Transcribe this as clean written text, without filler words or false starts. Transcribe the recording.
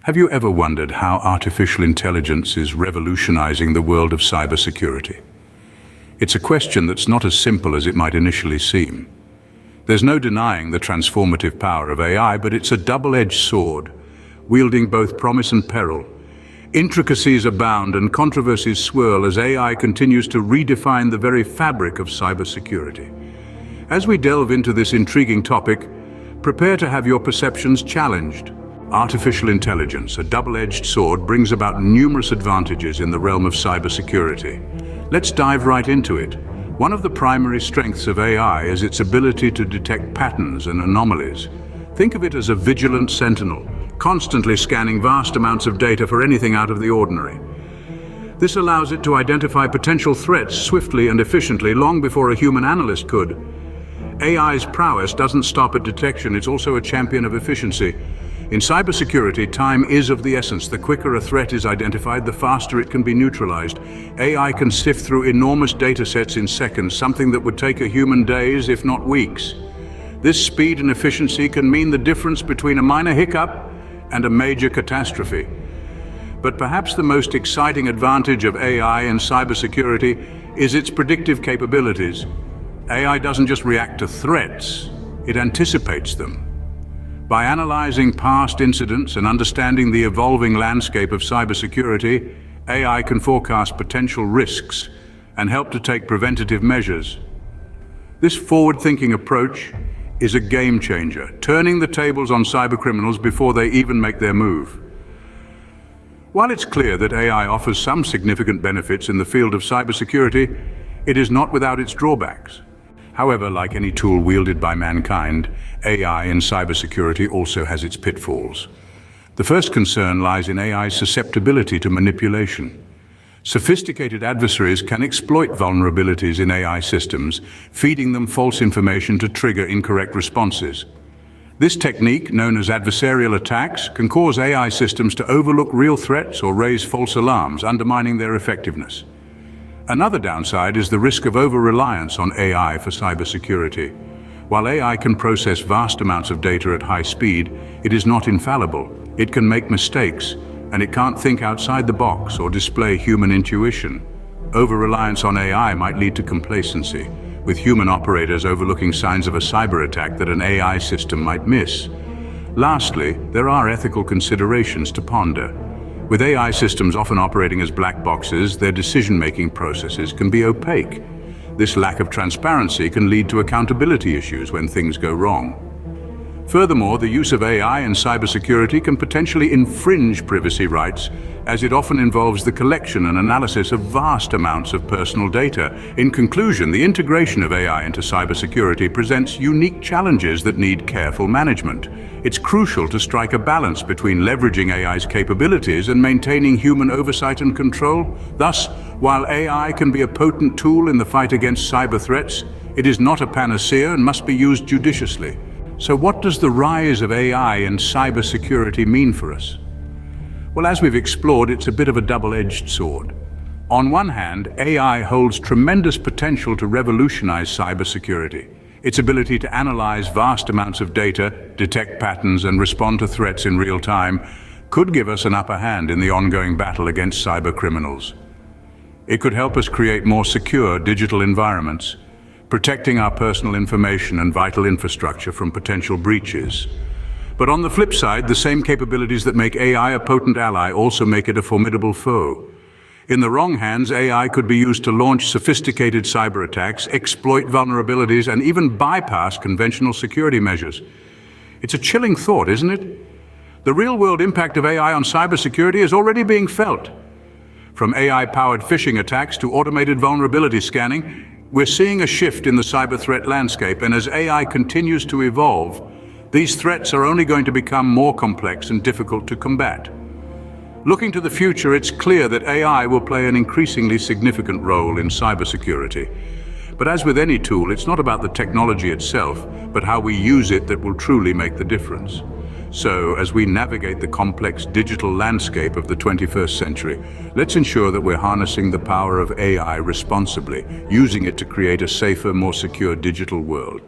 Have you ever wondered how artificial intelligence is revolutionizing the world of cybersecurity? It's a question that's not as simple as it might initially seem. There's no denying the transformative power of AI, but it's a double-edged sword, wielding both promise and peril. Intricacies abound and controversies swirl as AI continues to redefine the very fabric of cybersecurity. As we delve into this intriguing topic, prepare to have your perceptions challenged. Artificial intelligence, a double-edged sword, brings about numerous advantages in the realm of cybersecurity. Let's dive right into it. One of the primary strengths of AI is its ability to detect patterns and anomalies. Think of it as a vigilant sentinel, constantly scanning vast amounts of data for anything out of the ordinary. This allows it to identify potential threats swiftly and efficiently, long before a human analyst could. AI's prowess doesn't stop at detection, it's also a champion of efficiency. In cybersecurity, time is of the essence. The quicker a threat is identified, the faster it can be neutralized. AI can sift through enormous data sets in seconds, something that would take a human days, if not weeks. This speed and efficiency can mean the difference between a minor hiccup and a major catastrophe. But perhaps the most exciting advantage of AI in cybersecurity is its predictive capabilities. AI doesn't just react to threats, it anticipates them. By analyzing past incidents and understanding the evolving landscape of cybersecurity, AI can forecast potential risks and help to take preventative measures. This forward-thinking approach is a game changer, turning the tables on cybercriminals before they even make their move. While it's clear that AI offers some significant benefits in the field of cybersecurity, it is not without its drawbacks. However, like any tool wielded by mankind, AI in cybersecurity also has its pitfalls. The first concern lies in AI's susceptibility to manipulation. Sophisticated adversaries can exploit vulnerabilities in AI systems, feeding them false information to trigger incorrect responses. This technique, known as adversarial attacks, can cause AI systems to overlook real threats or raise false alarms, undermining their effectiveness. Another downside is the risk of over-reliance on AI for cybersecurity. While AI can process vast amounts of data at high speed, it is not infallible. It can make mistakes, and it can't think outside the box or display human intuition. Over-reliance on AI might lead to complacency, with human operators overlooking signs of a cyber attack that an AI system might miss. Lastly, there are ethical considerations to ponder. With AI systems often operating as black boxes, their decision-making processes can be opaque. This lack of transparency can lead to accountability issues when things go wrong. Furthermore, the use of AI in cybersecurity can potentially infringe privacy rights, as it often involves the collection and analysis of vast amounts of personal data. In conclusion, the integration of AI into cybersecurity presents unique challenges that need careful management. It's crucial to strike a balance between leveraging AI's capabilities and maintaining human oversight and control. Thus, while AI can be a potent tool in the fight against cyber threats, it is not a panacea and must be used judiciously. So what does the rise of AI and cybersecurity mean for us? Well, as we've explored, it's a bit of a double-edged sword. On one hand, AI holds tremendous potential to revolutionize cybersecurity. Its ability to analyze vast amounts of data, detect patterns, and respond to threats in real time could give us an upper hand in the ongoing battle against cybercriminals. It could help us create more secure digital environments, protecting our personal information and vital infrastructure from potential breaches. But on the flip side, the same capabilities that make AI a potent ally also make it a formidable foe. In the wrong hands, AI could be used to launch sophisticated cyber attacks, exploit vulnerabilities, and even bypass conventional security measures. It's a chilling thought, isn't it? The real-world impact of AI on cybersecurity is already being felt. From AI-powered phishing attacks to automated vulnerability scanning, we're seeing a shift in the cyber threat landscape, and as AI continues to evolve, these threats are only going to become more complex and difficult to combat. Looking to the future, it's clear that AI will play an increasingly significant role in cybersecurity. But as with any tool, it's not about the technology itself, but how we use it that will truly make the difference. So, as we navigate the complex digital landscape of the 21st century, let's ensure that we're harnessing the power of AI responsibly, using it to create a safer, more secure digital world.